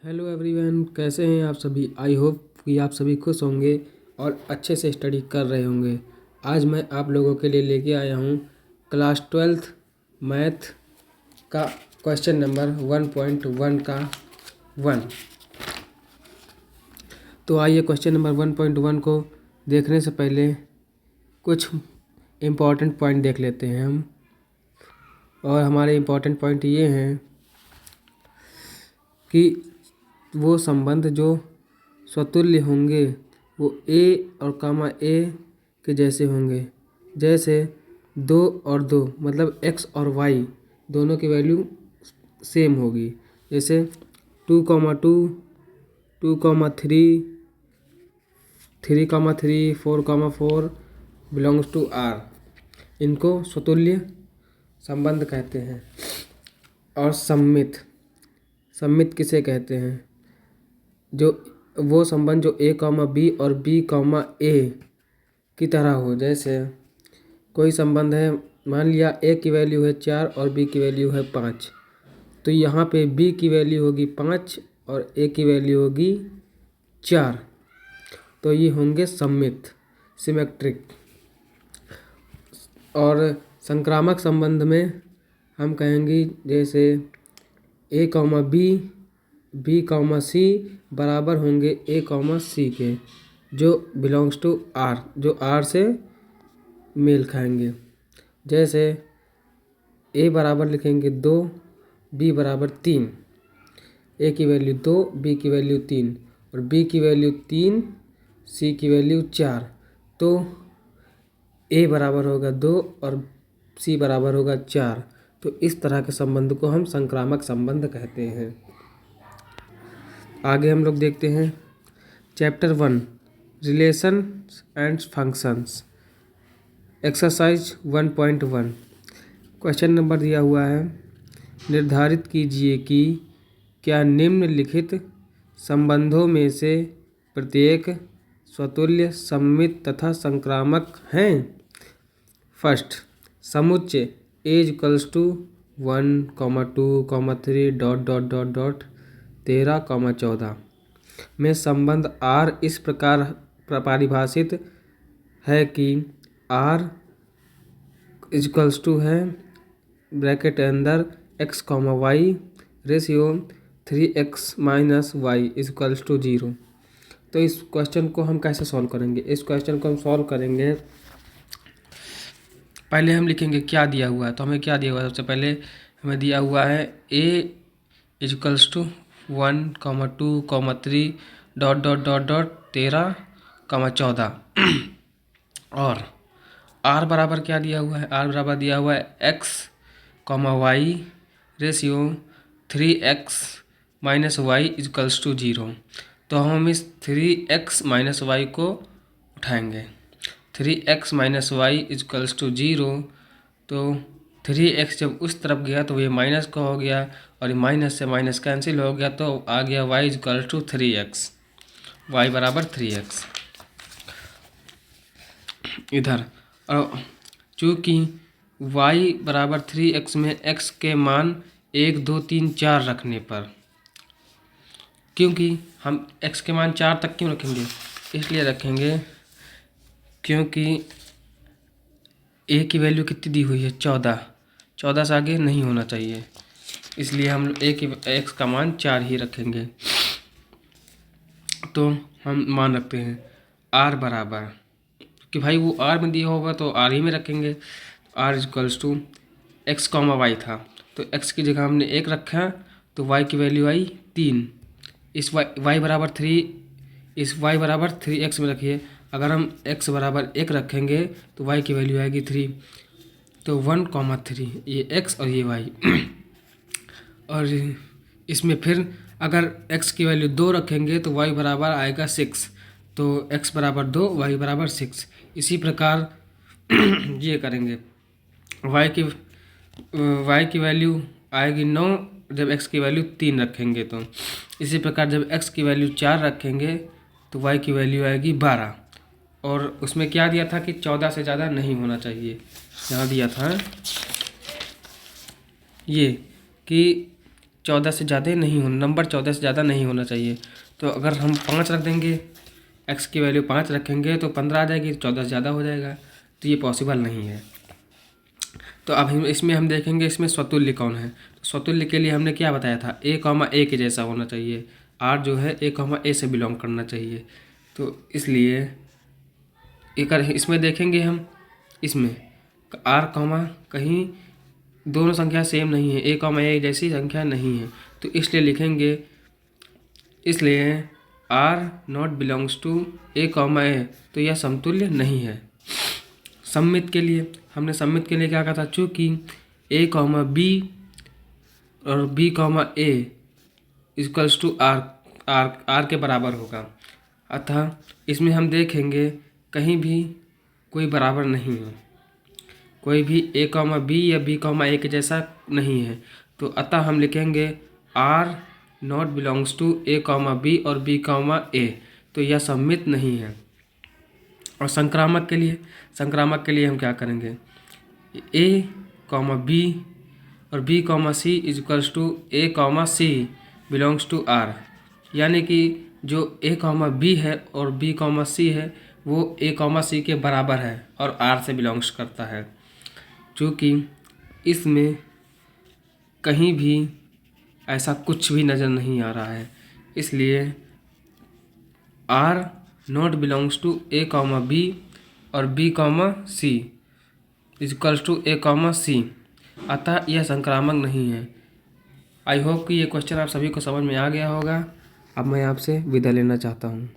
Hello everyone, कैसे हैं आप सभी। आई होप कि आप सभी खुश होंगे और अच्छे से स्टडी कर रहे होंगे। आज मैं आप लोगों के लिए लेके आया हूँ क्लास 12th मैथ का क्वेश्चन नंबर 1.1 का 1। तो आइए क्वेश्चन नंबर 1.1 को देखने से पहले कुछ इम्पॉर्टेंट पॉइंट देख लेते हैं हम। और हमारे इम्पॉर्टेंट पॉइंट ये हैं कि वो संबंध जो स्वतुल्य होंगे वो ए और कामा ए के जैसे होंगे। जैसे 2 और 2 मतलब x और y दोनों की वैल्यू सेम होगी। जैसे 2,2, 2,3, 3,3, 4,4 बिलोंग्स टू R। इनको स्वतुल्य संबंध कहते हैं। और सममित किसे कहते हैं? जो वो संबंध जो a, b और b, a की तरह हो। जैसे कोई संबंध है, मान लिया a की वैल्यू है 4 और b की वैल्यू है 5, तो यहाँ पे b की वैल्यू होगी 5 और a की वैल्यू होगी 4। तो ये होंगे सममित, सिमेट्रिक। और संक्रामक संबंध में हम कहेंगे जैसे a, b, c बराबर होंगे a, c के, जो बिलोंग्स टू R, जो R से मेल खाएंगे। जैसे a बराबर लिखेंगे 2, b बराबर 3। a की वैल्यू 2, b की वैल्यू 3 और b की वैल्यू 3, c की वैल्यू 4। तो a बराबर होगा 2 और c बराबर होगा 4। तो इस तरह के संबंध को हम संक्रामक संबंध कहते हैं। आगे हम लोग देखते हैं chapter 1 relation and functions, exercise 1.1। Question number दिया हुआ है, निर्धारित कीजिए कि क्या निम्नलिखित संबंधों में से प्रत्येक स्वतुल्य, सममित तथा संक्रामक हैं। फर्स्ट, समुच्चय a इक्वल्स टू 1, 2, 3 ... 13, 14 में संबंध R इस प्रकार परिभाषित है कि R इक्वल्स टू है ब्रैकेट के अंदर x, y ratio 3x - y equals to 0। तो इस क्वेश्चन को हम कैसे सॉल्व करेंगे? इस क्वेश्चन को हम सॉल्व करेंगे, पहले हम लिखेंगे क्या दिया हुआ है। तो हमें क्या दिया हुआ है? सबसे पहले हमें दिया हुआ है a इक्वल्स टू 1, 2, 3 ... 13, 14 और r बराबर क्या दिया हुआ है? r बराबर दिया हुआ है x, y ratio 3x - y equals to 0। तो हम इस 3x - y को उठाएंगे। 3x - y equals to 0। तो 3x जब उस तरफ गया तो ये माइनस का हो गया और माइनस से माइनस कैंसिल हो गया, तो आ गया y equal to 3x, y बराबर 3x इधर। और चूँकि y बराबर 3x में x के मान 1, 2, 3, 4 रखने पर, क्योंकि हम x के मान 4 तक क्यों रखेंगे? इसलिए रखेंगे क्योंकि a की वैल्यू कितनी दी हुई है? 14। 14 से आगे नहीं होना चाहिए, इसलिए हम x का मान 4 ही रखेंगे। तो हम मान रखते हैं r बराबर, कि भाई वो r में दिया होगा तो r ही में रखेंगे। r equals to x, y था, तो x की जगह हमने 1 रखा, तो y की वैल्यू आई 3। इस y बराबर 3, इस y बराबर 3x में रखिए। अगर हम x बराबर 1 रखेंगे तो y की वैल्यू आएगी 3। तो 1, 3 ये x और ये y और इसमें फिर अगर x की वैल्यू 2 रखेंगे तो y बराबर आएगा 6। तो x बराबर 2, y बराबर 6। इसी प्रकार ये करेंगे, y की वैल्यू आएगी 9 जब x की वैल्यू 3 रखेंगे। तो इसी प्रकार जब x की वैल्यू 4 रखेंगे तो y की वैल्यू आएगी 12। और उसमें क्या दिया था कि 14 से ज़्यादा नहीं होना चाहिए। यहाँ दिया था ये कि 14 से ज़्यादा नहीं होना, नंबर 14 से ज़्यादा नहीं होना चाहिए। तो अगर हम 5 रख देंगे, x की वैल्यू 5 रखेंगे तो 15 आ जाएगी, 14 से ज़्यादा हो जाएगा, तो ये पॉसिबल नहीं है। तो अब हम देखेंगे इसमें स्वतुल्य कौन है। तो स्वतुल्य के लिए हमने क्या बताया था, a, के जैसा होना चाहिए, r जो है a, से बिलोंग करना चाहिए। तो इसलिए एक इसमें देखेंगे हम, इसमें r, कहीं दोनों संख्या सेम नहीं है, a, जैसी संख्या नहीं है, तो इसलिए r not belongs to a, तो यह समतुल्य नहीं है। सममित के लिए क्या कहा था, चूँकि a, b और b, a equals to r के बराबर होगा, अतः इसमें हम देखेंगे कहीं भी कोई बराबर नहीं है, कोई भी a, b या b, a के जैसा नहीं है। तो अतः हम लिखेंगे r not belongs to a, b और b, a, तो यह सममित नहीं है। और संक्रामक के लिए हम क्या करेंगे, a, b और b, c equals to a, c belongs to r, यानी कि जो a, b है और b, c है वो a, c के बराबर है और r से बिलोंग्स करता है। चूँकि इसमें कहीं भी ऐसा कुछ भी नज़र नहीं आ रहा है, इसलिए r not belongs to a, b और b, c equals to a, c, अतः यह संक्रामक नहीं है। आई होप कि ये क्वेश्चन आप सभी को समझ में आ गया होगा। अब मैं आपसे विदा लेना चाहता हूँ।